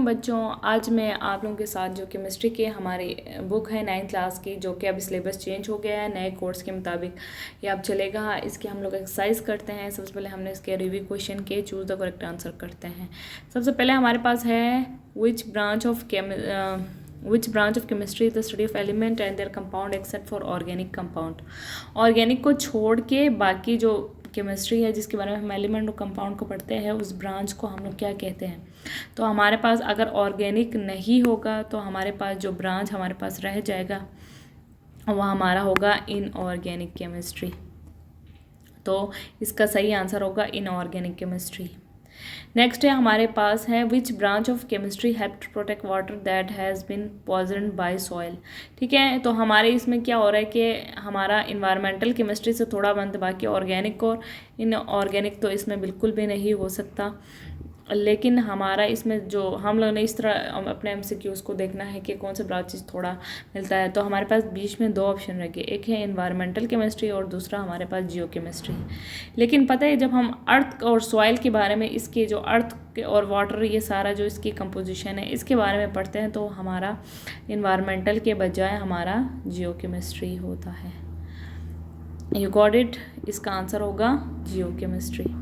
बच्चों, आज मैं आप लोगों के साथ जो केमिस्ट्री के हमारी बुक है 9th क्लास की, जो कि अभी सिलेबस चेंज हो गया है, नए कोर्स के मुताबिक ये अब चलेगा। इसके हम लोग एक्सरसाइज करते हैं। सबसे पहले हमने इसके रिव्यू क्वेश्चन के चूज द करेक्ट आंसर करते हैं। सबसे पहले हमारे पास है which branch of chemistry is the study of element and there compound except for organic compound. Organic को छोड़ के बाकी जो केमिस्ट्री है जिसके बारे में हम एलिमेंट और कंपाउंड को पढ़ते हैं, उस ब्रांच को हम लोग क्या कहते हैं। तो हमारे पास अगर ऑर्गेनिक नहीं होगा तो हमारे पास जो ब्रांच हमारे पास रह जाएगा वह हमारा होगा इनऑर्गेनिक केमिस्ट्री। तो इसका सही आंसर होगा इनऑर्गेनिक केमिस्ट्री। नेक्स्ट है हमारे पास है which branch of chemistry help to protect water that has been poisoned by soil. ठीक है, तो हमारे इसमें क्या हो रहा है कि हमारा इन्वायरमेंटल केमिस्ट्री से थोड़ा बंद, बाकी ऑर्गेनिक और इनऑर्गेनिक तो इसमें बिल्कुल भी नहीं हो सकता। लेकिन हमारा इसमें जो हम लोग ने इस तरह अपने MCQs को देखना है कि कौन से ब्रांचेस थोड़ा मिलता है, तो हमारे पास बीच में दो ऑप्शन रह गए, एक है इन्वायरमेंटल केमिस्ट्री और दूसरा हमारे पास जियो केमिस्ट्री। लेकिन पता है जब हम अर्थ और सॉइल के बारे में, इसके जो अर्थ और वाटर, ये सारा जो इसकी कंपोजिशन है इसके बारे में पढ़ते हैं, तो हमारा इन्वायरमेंटल के बजाय हमारा जियो केमिस्ट्री होता है। यू गॉट इट, इसका आंसर होगा जियो केमिस्ट्री।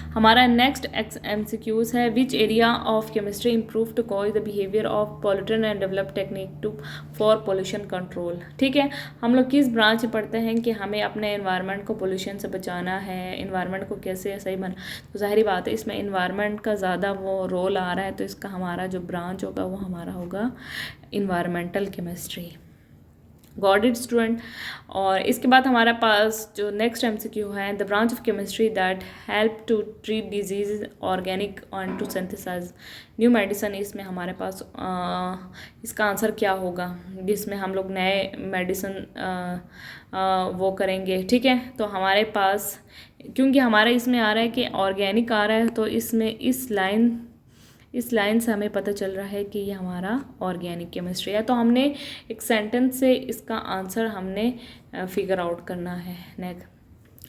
हमारा नेक्स्ट MCQs है which area of chemistry improve to cause the behaviour of pollutant and develop technique to for pollution control. ठीक है, हम लोग किस ब्रांच में पढ़ते हैं कि हमें अपने एनवायरनमेंट को पोल्यूशन से बचाना है, एनवायरनमेंट को कैसे सही बना। तो जाहिर बात है इसमें एनवायरनमेंट का ज़्यादा वो रोल आ रहा है, तो इसका हमारा जो ब्रांच होगा वो हमारा होगा environmental chemistry. Got it student. और इसके बाद हमारे पास जो नेक्स्ट MCQ है the branch of chemistry that help to treat disease organic and to synthesise new medicine. इसमें हमारे पास इसका आंसर क्या होगा, जिसमें हम लोग नए मेडिसिन वो करेंगे। ठीक है, तो हमारे पास क्योंकि हमारे इसमें आ रहा है कि ऑर्गेनिक आ रहा है, तो इसमें इस लाइन से हमें पता चल रहा है कि ये हमारा ऑर्गेनिक केमिस्ट्री है। तो हमने एक सेंटेंस से इसका आंसर हमने फिगर आउट करना है।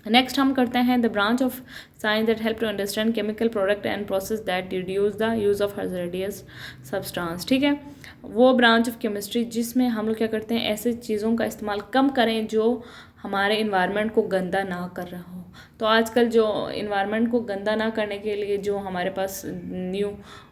नेक्स्ट हम करते हैं the branch of science that help to understand chemical product and process that reduce the use of hazardous substance. ठीक है, वो ब्रांच ऑफ केमिस्ट्री जिसमें हम लोग क्या करते हैं, ऐसे चीज़ों का इस्तेमाल कम करें जो हमारे इन्वायरमेंट को गंदा ना कर रहा हो। तो आजकल जो इन्वायरमेंट को गंदा ना करने के लिए जो हमारे पास न्यू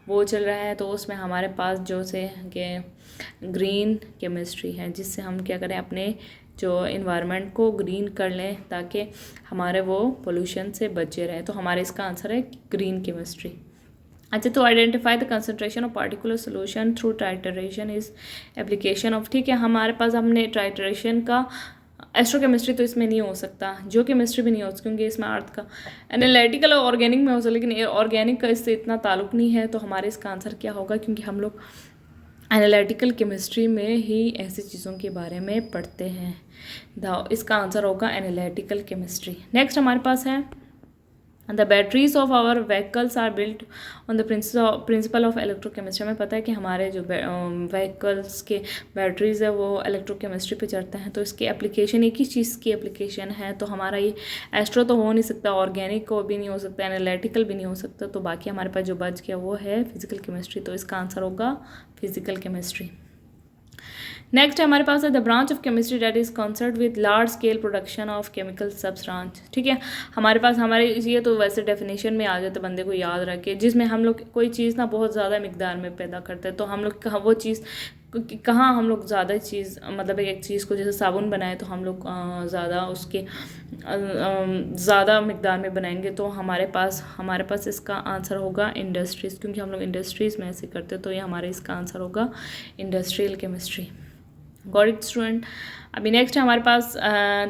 वो चल रहा है, तो उसमें हमारे पास जो से कि ग्रीन केमिस्ट्री है, जिससे हम क्या करें, अपने जो इन्वायरमेंट को ग्रीन कर लें ताकि हमारे वो पोल्यूशन से बचे रहें। तो हमारे इसका आंसर है ग्रीन केमिस्ट्री। अच्छा, तो identify the concentration of particular solution through titration is application of. ठीक है, हमारे पास हमने टाइट्रेशन का, एस्ट्रोकेमिस्ट्री तो इसमें नहीं हो सकता, जो केमिस्ट्री भी नहीं हो सकती क्योंकि इसमें अर्थ का एनालिटिकल और ऑर्गेनिक में हो सकता, लेकिन ऑर्गेनिक का इससे इतना ताल्लुक नहीं है। तो हमारे इसका आंसर क्या होगा, क्योंकि हम लोग एनालिटिकल केमिस्ट्री में ही ऐसी चीज़ों के बारे में पढ़ते हैं। इसका आंसर होगा एनालिटिकल केमिस्ट्री। नेक्स्ट हमारे पास है the batteries of our vehicles are built on the principle of electrochemistry. हमें पता है कि हमारे जो व्हीकल्स के बैटरीज है वो इलेक्ट्रोकेमिस्ट्री पे चढ़ते हैं। तो इसकी एप्लीकेशन एक ही चीज़ की एप्लीकेशन है, तो हमारा ये एस्ट्रो तो हो नहीं सकता, ऑर्गेनिक को भी नहीं हो सकता, एनालिटिकल भी नहीं हो सकता। तो बाकी हमारे पास जो बच गया वो है फिजिकल केमिस्ट्री। तो इसका आंसर होगा फिजिकल केमिस्ट्री। नेक्स्ट हमारे पास है the branch of chemistry that is concerned with large scale production of chemical substance. ठीक है, हमारे पास हमारे ये तो वैसे डेफिनेशन में आ जाता है, बंदे को याद रखे, जिसमें हम लोग कोई चीज़ ना बहुत ज़्यादा मिकदार में पैदा करते हैं। तो हम लोग वो चीज़ कहाँ हम लोग ज़्यादा चीज़, मतलब एक चीज़ को जैसे साबुन बनाए तो हम लोग ज़्यादा उसके ज़्यादा मिकदार में बनाएंगे। तो हमारे पास इसका आंसर होगा इंडस्ट्रीज़, क्योंकि हम लोग इंडस्ट्रीज़ में ऐसे करते हैं। तो ये हमारे इसका आंसर होगा industrial chemistry. Got it student. अभी नेक्स्ट है हमारे पास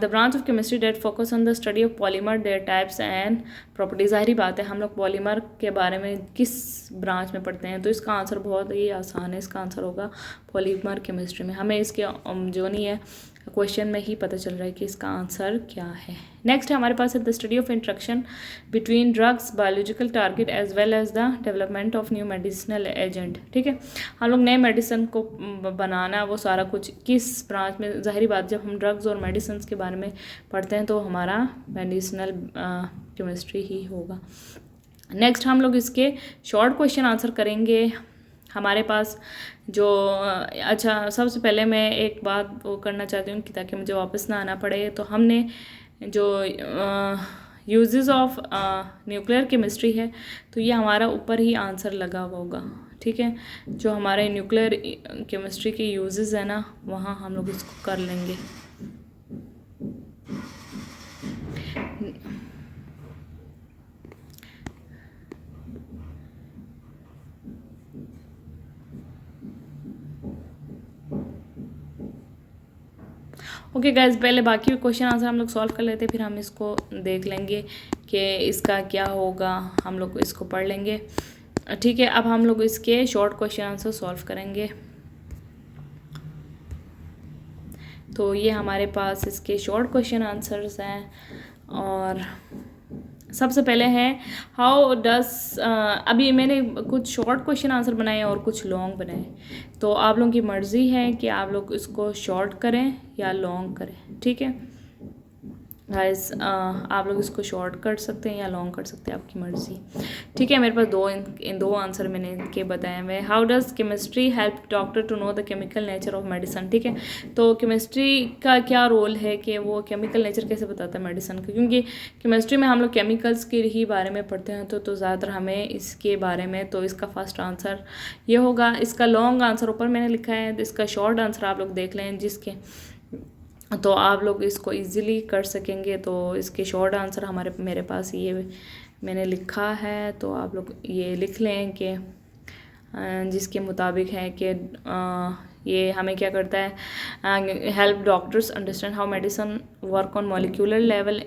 the branch of chemistry that focus on the study of polymer, their types and properties. जाहिर बात है हम लोग पॉलीमर के बारे में किस ब्रांच में पढ़ते हैं, तो इसका आंसर बहुत ही आसान है, इसका आंसर होगा पॉलीमर केमिस्ट्री में। हमें इसके जो नहीं है क्वेश्चन में ही पता चल रहा है कि इसका आंसर क्या है। नेक्स्ट है हमारे पास है the study of interaction between drugs, biological target as well as the development of new medicinal agent. ठीक है, हम लोग नए मेडिसिन को बनाना, वो सारा कुछ किस ब्रांच में, जाहिर बात जब हम ड्रग्स और मेडिसिन के बारे में पढ़ते हैं तो हमारा मेडिसिनल केमिस्ट्री ही होगा। नेक्स्ट हम लोग इसके शॉर्ट क्वेश्चन आंसर करेंगे। हमारे पास जो अच्छा, सबसे पहले मैं एक बात वो करना चाहती हूँ कि ताकि मुझे वापस ना आना पड़े, तो हमने जो यूजेस ऑफ न्यूक्लियर केमिस्ट्री है, तो ये हमारा ऊपर ही आंसर लगा हुआ होगा, ठीक है। जो हमारे न्यूक्लियर केमिस्ट्री के यूजेस है ना, वहाँ हम लोग इसको कर लेंगे। ओके गाइज, पहले बाकी क्वेश्चन आंसर हम लोग सॉल्व कर लेते, फिर हम इसको देख लेंगे कि इसका क्या होगा, हम लोग इसको पढ़ लेंगे, ठीक है। अब हम लोग इसके शॉर्ट क्वेश्चन आंसर सॉल्व करेंगे। तो ये हमारे पास इसके शॉर्ट क्वेश्चन आंसर्स हैं, और सबसे पहले है हाउ डस, अभी मैंने कुछ शॉर्ट क्वेश्चन आंसर बनाए और कुछ लॉन्ग बनाए, तो आप लोगों की मर्ज़ी है कि आप लोग इसको शॉर्ट करें या लॉन्ग करें, ठीक है गाइस। आप लोग इसको शॉर्ट कर सकते हैं या लॉन्ग कर सकते हैं, आपकी मर्ज़ी, ठीक है। मेरे पास दो आंसर मैंने इनके बताए हुए। How does chemistry help doctor to know the chemical nature of medicine, ठीक है। तो केमिस्ट्री का क्या रोल है कि वो केमिकल नेचर कैसे बताता है मेडिसिन का, क्योंकि केमिस्ट्री में हम लोग केमिकल्स के ही बारे में पढ़ते हैं, तो ज़्यादातर हमें इसके बारे में, तो इसका फर्स्ट आंसर ये होगा। इसका लॉन्ग आंसर ऊपर मैंने लिखा है, तो इसका शॉर्ट आंसर आप लोग देख लें, जिसके तो आप लोग इसको इजीली कर सकेंगे। तो इसके शॉर्ट आंसर मेरे पास ये मैंने लिखा है, तो आप लोग ये लिख लें कि जिसके मुताबिक है कि ये हमें क्या करता है, help doctors understand how medicine work on molecular level,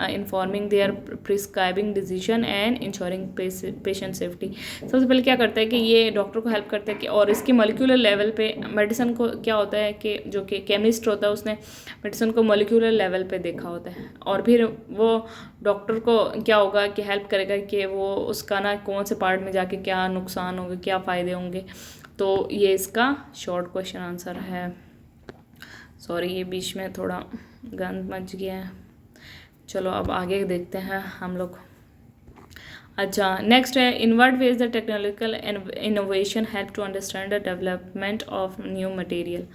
informing their prescribing decision and ensuring patient safety. सबसे पहले क्या करता है कि ये डॉक्टर को हेल्प करता है कि, और इसकी मॉलिक्यूलर लेवल पे मेडिसिन को क्या होता है कि जो कि केमिस्ट होता है उसने मेडिसिन को मॉलिक्यूलर लेवल पे देखा होता है, और फिर वो डॉक्टर को क्या होगा कि हेल्प करेगा कि वो उसका ना कौन से पार्ट में जाके क्या नुकसान होंगे, क्या फ़ायदे होंगे। तो ये इसका शॉर्ट क्वेश्चन आंसर है। सॉरी, ये बीच में थोड़ा गंद मच गया है। चलो अब आगे देखते हैं हम लोग। अच्छा, नेक्स्ट है in what ways the technological innovation help to understand the development of new material.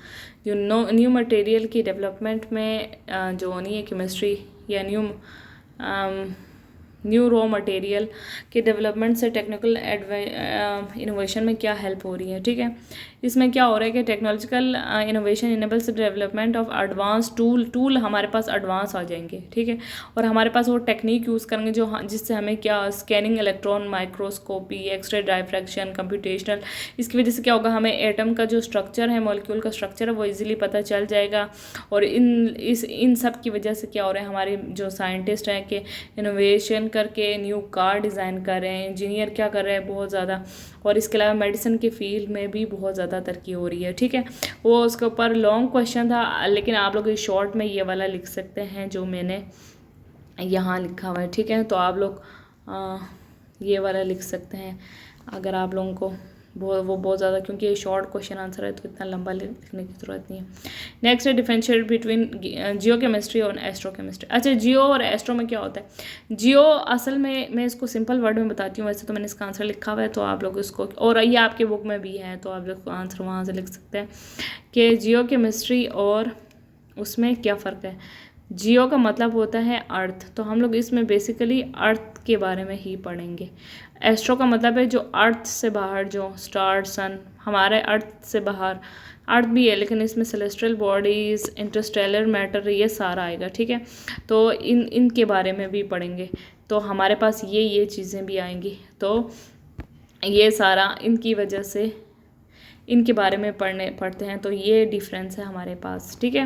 जो न्यू मटेरियल की डेवलपमेंट में जो होनी है केमिस्ट्री या न्यू रॉ मटेरियल के डेवलपमेंट से टेक्निकल इनोवेशन में क्या हेल्प हो रही है, ठीक है। इसमें क्या हो रहा है कि technological innovation enables development of advance tool हमारे पास एडवांस आ जाएंगे, ठीक है। और हमारे पास वो टेक्निक यूज़ करेंगे जो जिससे हमें क्या scanning, electron microscopy, x ray diffraction, computational, इसकी वजह से क्या होगा, हमें एटम का जो स्ट्रक्चर है, मॉलिक्यूल का स्ट्रक्चर है, वो इजीली पता चल जाएगा। और इन सब की वजह से क्या हो रहा है, हमारे जो साइंटिस्ट हैं कि इनोवेशन करके न्यू कार डिज़ाइन कर रहे हैं, इंजीनियर क्या कर रहे हैं बहुत ज़्यादा, और इसके अलावा मेडिसिन के फील्ड में भी बहुत ज़्यादा तरक्की हो रही है, ठीक है। वो उसके ऊपर लॉन्ग क्वेश्चन था, लेकिन आप लोग इस शॉर्ट में ये वाला लिख सकते हैं जो मैंने यहाँ लिखा हुआ है, ठीक है। तो आप लोग ये वाला लिख सकते हैं अगर आप लोगों को वो बहुत ज़्यादा, क्योंकि ये शॉर्ट क्वेश्चन आंसर है तो इतना लंबा लिखने की ज़रूरत नहीं है। नेक्स्ट है डिफरेंशिएट बिटवीन जियो केमिस्ट्री और एस्ट्रो केमिस्ट्री। अच्छा, जियो और एस्ट्रो में क्या होता है? जियो असल में मैं इसको सिंपल वर्ड में बताती हूँ, वैसे तो मैंने इसका आंसर लिखा हुआ है, तो आप लोग इसको, और ये आपके बुक में भी है, तो आप लोग आंसर वहाँ से लिख सकते हैं कि जियो केमिस्ट्री और उसमें क्या फ़र्क है। जियो का मतलब होता है अर्थ, तो हम लोग इसमें बेसिकली अर्थ के बारे में ही पढ़ेंगे। एस्ट्रो का मतलब है जो अर्थ से बाहर, जो स्टार, सन, हमारे अर्थ से बाहर अर्थ भी है, लेकिन इसमें सेलेस्ट्रियल बॉडीज़, इंटरस्टेलर मैटर, ये सारा आएगा, ठीक है। तो इनके बारे में भी पढ़ेंगे, तो हमारे पास ये चीज़ें भी आएंगी, तो ये सारा इनकी वजह से इनके बारे में पढ़ते हैं, तो ये डिफरेंस है हमारे पास, ठीक है।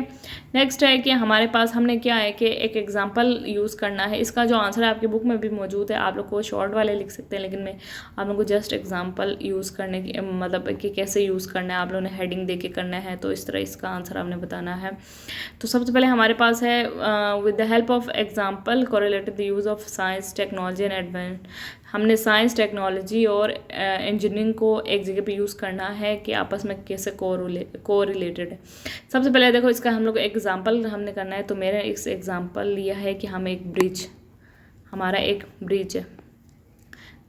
नेक्स्ट है कि हमारे पास हमने क्या है कि एक एग्जांपल यूज़ करना है। इसका जो आंसर है आपकी बुक में भी मौजूद है, आप लोग को शॉर्ट वाले लिख सकते हैं, लेकिन मैं आप लोगों को जस्ट एग्जांपल यूज़ करने की, मतलब कि कैसे यूज़ करना है, आप लोगों ने हेडिंग दे के करना है, तो इस तरह इसका आंसर आपने बताना है। तो सबसे पहले हमारे पास है with the help of example correlated the use of science, technology and advance. हमने साइंस, टेक्नोलॉजी और इंजीनियरिंग को एक जगह पे यूज़ करना है कि आपस में कैसे को रिलेटेड है। सबसे पहले देखो, इसका हम लोग एग्जांपल हमने करना है, तो मैंने इस एग्जांपल लिया है कि हम एक ब्रिज, हमारा एक ब्रिज है,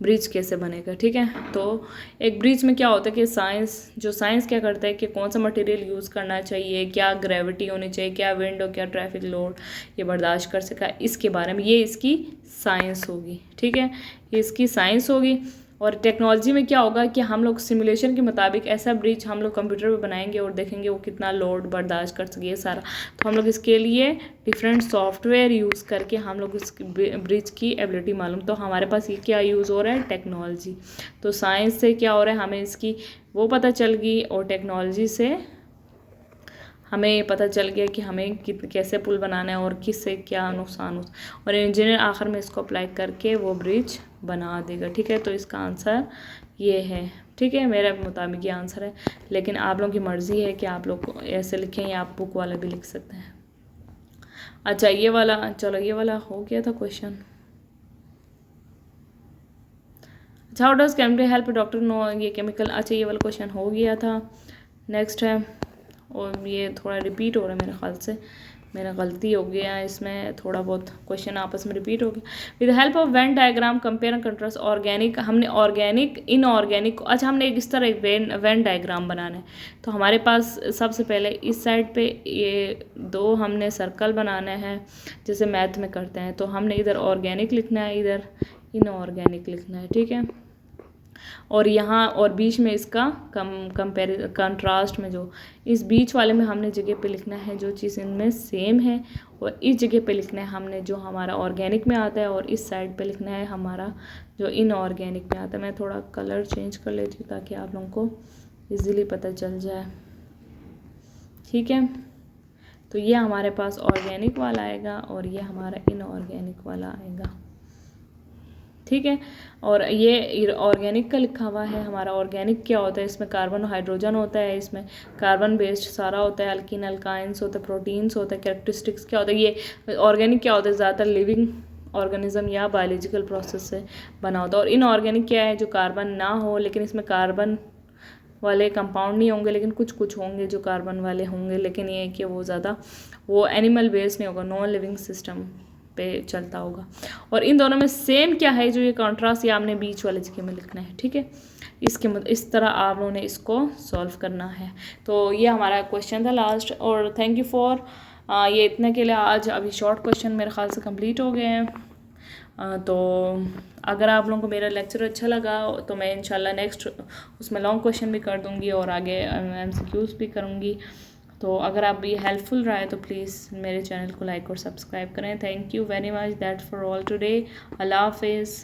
ब्रिज कैसे बनेगा। ठीक है, तो एक ब्रिज में क्या होता है कि साइंस क्या करता है कि कौन सा मटेरियल यूज़ करना चाहिए, क्या ग्रेविटी होनी चाहिए, क्या विंड और क्या ट्रैफिक लोड ये बर्दाश्त कर सका, इसके बारे में ये इसकी साइंस होगी। ठीक है, ये इसकी साइंस होगी। और टेक्नोलॉजी में क्या होगा कि हम लोग सिमुलेशन के मुताबिक ऐसा ब्रिज हम लोग कंप्यूटर पे बनाएंगे और देखेंगे वो कितना लोड बर्दाश्त कर सके सारा। तो हम लोग इसके लिए डिफरेंट सॉफ्टवेयर यूज़ करके हम लोग इस ब्रिज की एबिलिटी मालूम, तो हमारे पास ये क्या यूज़ हो रहा है, टेक्नोलॉजी। तो साइंस से क्या हो रहा है, हमें इसकी वो पता चल गई, और टेक्नोलॉजी से हमें ये पता चल गया कि हमें कैसे पुल बनाना है और किससे क्या नुकसान हो, और इंजीनियर आखिर में इसको अप्लाई करके वो ब्रिज बना देगा। ठीक है, तो इसका आंसर ये है। ठीक है, मेरे मुताबिक ये आंसर है, लेकिन आप लोगों की मर्ज़ी है कि आप लोग ऐसे लिखें या आप बुक वाला भी लिख सकते हैं। अच्छा, ये वाला, चलो ये वाला हो गया था क्वेश्चन। अच्छा, how does chemistry help doctor know, ये केमिकल, अच्छा ये वाला क्वेश्चन हो गया था। नेक्स्ट है, और ये थोड़ा रिपीट हो रहा है मेरे ख्याल से, मेरा गलती हो गया इसमें, थोड़ा बहुत क्वेश्चन आपस में रिपीट हो गया। With help of Venn diagram compare and contrast organic, हमने ऑर्गेनिक इनऑर्गेनिक, अच्छा हमने इस तरह एक वेन डायग्राम बनाना है। तो हमारे पास सबसे पहले इस साइड पे ये दो हमने सर्कल बनाना है, जैसे मैथ में करते हैं। तो हमने इधर ऑर्गेनिक लिखना है, इधर इनऑर्गेनिक लिखना है। ठीक है, और यहाँ और बीच में इसका कंट्रास्ट में जो इस बीच वाले में हमने जगह पे लिखना है जो चीज़ इनमें सेम है, और इस जगह पे लिखना है हमने जो हमारा ऑर्गेनिक में आता है, और इस साइड पे लिखना है हमारा जो इनऑर्गेनिक में आता है। मैं थोड़ा कलर चेंज कर लेती हूँ ताकि आप लोगों को ईज़िली पता चल जाए। ठीक है, तो ये हमारे पास ऑर्गेनिक वाला आएगा और ये हमारा इनऑर्गेनिक वाला आएगा। ठीक है, और ये ऑर्गेनिक का लिखा हुआ है। हमारा ऑर्गेनिक क्या होता है, इसमें कार्बन हाइड्रोजन होता है, इसमें कार्बन बेस्ड सारा होता है, अल्कीन अल्काइंस होता है, प्रोटीन्स होता है, कैरेक्टरिस्टिक्स क्या होता है। ये ऑर्गेनिक क्या होता है, ज़्यादातर लिविंग ऑर्गेनिज्म या बायोलॉजिकल प्रोसेस से बना होता है। और इनऑर्गेनिक क्या है, जो कार्बन ना हो, लेकिन इसमें कार्बन वाले कंपाउंड नहीं होंगे, लेकिन कुछ कुछ होंगे जो कार्बन वाले होंगे, लेकिन ये है कि वो ज़्यादा वो एनिमल बेस्ड नहीं होगा, नॉन लिविंग सिस्टम पे चलता होगा। और इन दोनों में सेम क्या है, जो ये कॉन्ट्रास्ट, ये आपने बीच वाले जगह में लिखना है। ठीक है, इस तरह आप लोगों ने इसको सॉल्व करना है। तो ये हमारा क्वेश्चन था लास्ट, और थैंक यू फॉर ये इतने के लिए। आज अभी शॉर्ट क्वेश्चन मेरे ख्याल से कंप्लीट हो गए हैं। तो अगर आप लोगों को मेरा लेक्चर अच्छा लगा तो मैं इंशाल्लाह नेक्स्ट उसमें लॉन्ग क्वेश्चन भी कर दूँगी और आगे MCQs भी करूँगी। तो अगर आप ये हेल्पफुल रहा है तो प्लीज़ मेरे चैनल को लाइक और सब्सक्राइब करें। Thank you very much, that for all today. अल्लाह हाफिज़।